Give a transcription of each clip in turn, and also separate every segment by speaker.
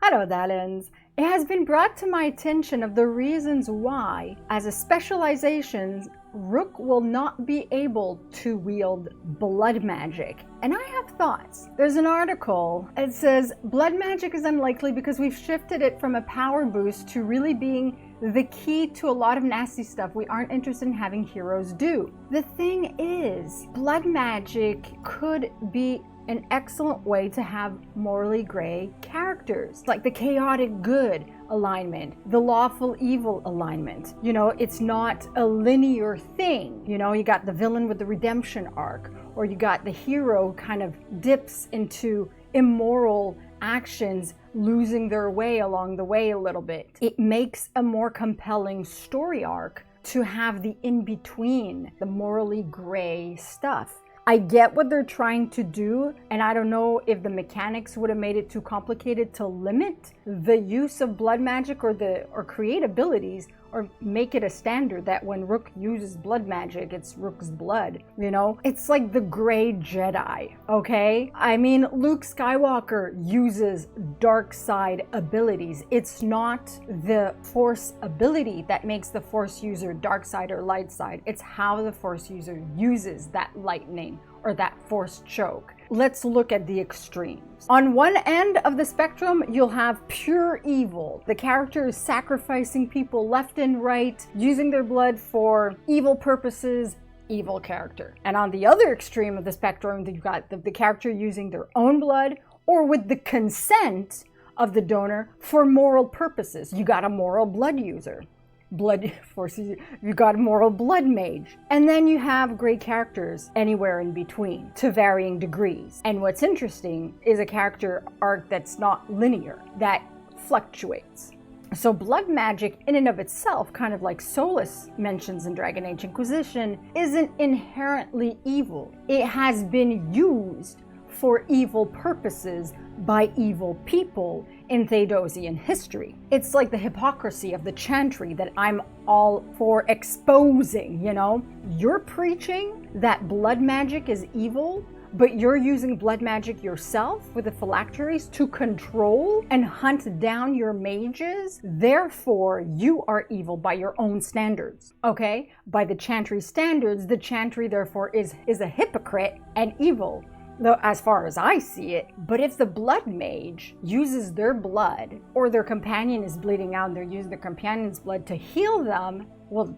Speaker 1: Hello, Dallins. It has been brought to my attention of the reasons why, as a specialization, Rook will not be able to wield blood magic. And I have thoughts. There's an article, it says, blood magic is unlikely because we've shifted it from a power boost to really being the key to a lot of nasty stuff we aren't interested in having heroes do. The thing is, blood magic could be an excellent way to have morally gray characters, like the chaotic good alignment, the lawful evil alignment. You know, it's not a linear thing. You know, you got the villain with the redemption arc, or you got the hero kind of dips into immoral actions, losing their way along the way a little bit. It makes a more compelling story arc to have the in-between, the morally gray stuff. I get what they're trying to do, and I don't know if the mechanics would have made it too complicated to limit the use of blood magic or create abilities, or make it a standard that when Rook uses blood magic, it's Rook's blood, you know? It's like the gray Jedi, okay? I mean, Luke Skywalker uses dark side abilities. It's not the Force ability that makes the Force user dark side or light side. It's how the Force user uses that lightning or that Force choke. Let's look at the extremes. On one end of the spectrum, you'll have pure evil. The character is sacrificing people left and right, using their blood for evil purposes, evil character. And on the other extreme of the spectrum, you've got the character using their own blood or with the consent of the donor for moral purposes. You got a moral blood user. Blood forces, you got a moral blood mage. And then you have gray characters anywhere in between to varying degrees. And what's interesting is a character arc that's not linear, that fluctuates. So blood magic in and of itself, kind of like Solus mentions in Dragon Age Inquisition, isn't inherently evil. It has been used for evil purposes by evil people in Theodosian history. It's like the hypocrisy of the chantry that I'm all for exposing, you know? You're preaching that blood magic is evil, but you're using blood magic yourself with the phylacteries to control and hunt down your mages. Therefore, you are evil by your own standards, okay? By the chantry standards, the chantry therefore is a hypocrite and evil, though, as far as I see it. But if the blood mage uses their blood, or their companion is bleeding out and they're using their companion's blood to heal them, well,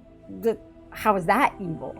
Speaker 1: how is that evil?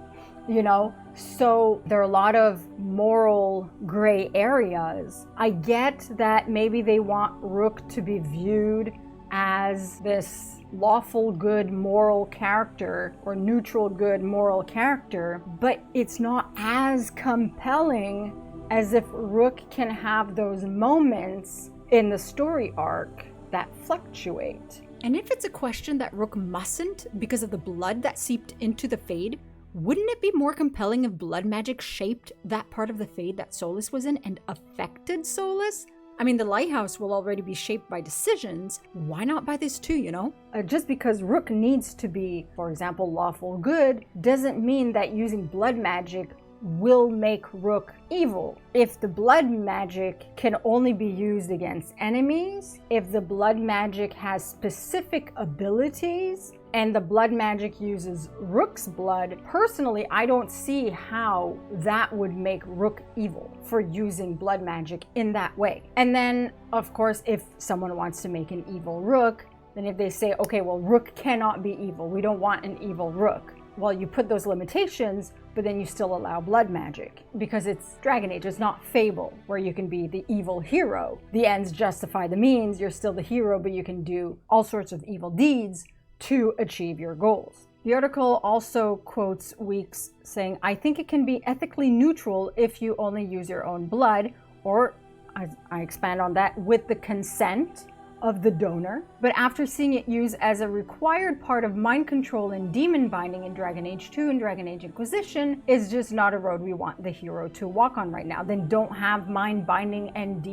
Speaker 1: You know? So there are a lot of moral gray areas. I get that maybe they want Rook to be viewed as this lawful good moral character or neutral good moral character, but it's not as compelling as if Rook can have those moments in the story arc that fluctuate.
Speaker 2: And if it's a question that Rook mustn't because of the blood that seeped into the Fade, wouldn't it be more compelling if blood magic shaped that part of the Fade that Solus was in and affected Solus? I mean, the lighthouse will already be shaped by decisions. Why not by this too, you know?
Speaker 1: Just because Rook needs to be, for example, lawful good, doesn't mean that using blood magic will make Rook evil. If the blood magic can only be used against enemies, if the blood magic has specific abilities, and the blood magic uses Rook's blood, personally, I don't see how that would make Rook evil for using blood magic in that way. And then, of course, if someone wants to make an evil Rook, then if they say, okay, well, Rook cannot be evil, we don't want an evil Rook. Well, you put those limitations, but then you still allow blood magic because it's Dragon Age, it's not Fable, where you can be the evil hero. The ends justify the means, you're still the hero, but you can do all sorts of evil deeds to achieve your goals. The article also quotes Weeks saying, I think it can be ethically neutral if you only use your own blood, or I expand on that, with the consent of the donor, but after seeing it used as a required part of mind control and demon binding in Dragon Age 2 and Dragon Age Inquisition, is just not a road we want the hero to walk on right now. Then don't have mind binding and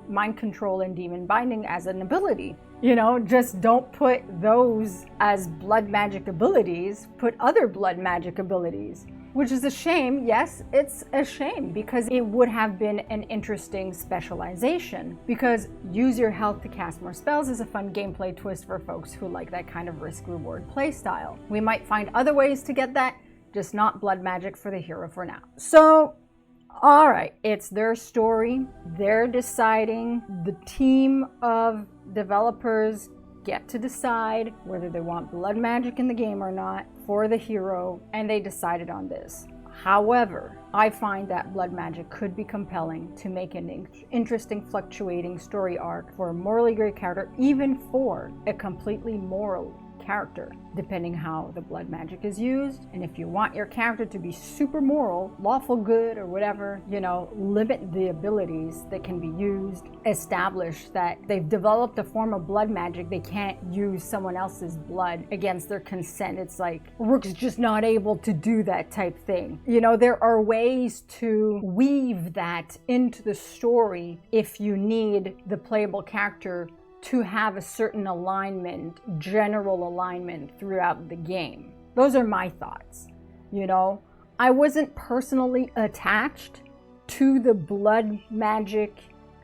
Speaker 1: mind control and demon binding as an ability. You know, just don't put those as blood magic abilities, put other blood magic abilities. which is a shame. Yes, it's a shame because it would have been an interesting specialization, because use your health to cast more spells is a fun gameplay twist for folks who like that kind of risk-reward playstyle. We might find other ways to get that, just not blood magic for the hero for now. So, all right, it's their story. They're deciding. The team of developers get to decide whether they want blood magic in the game or not for the hero, and they decided on this. However, I find that blood magic could be compelling to make an interesting fluctuating story arc for a morally gray character, even for a completely moral character, depending how the blood magic is used. And if you want your character to be super moral, lawful good, or whatever, limit the abilities that can be used, establish that they've developed a form of blood magic, they can't use someone else's blood against their consent. It's like Rook's just not able to do that type thing. There are ways to weave that into the story if you need the playable character to have a certain alignment, general alignment throughout the game. Those are my thoughts. I wasn't personally attached to the blood magic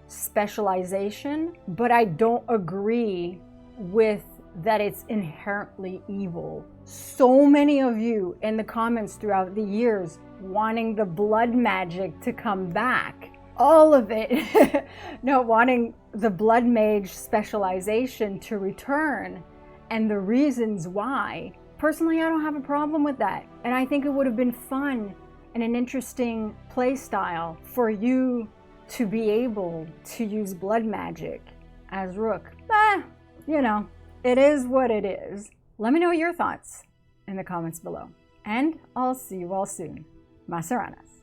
Speaker 1: specialization, but I don't agree with that it's inherently evil. So many of you in the comments throughout the years wanting the blood magic to come back. All of it, wanting the blood mage specialization to return, and the reasons why. Personally, I don't have a problem with that. And I think it would have been fun and an interesting play style for you to be able to use blood magic as Rook. It is what it is. Let me know your thoughts in the comments below. And I'll see you all soon. Masaranas.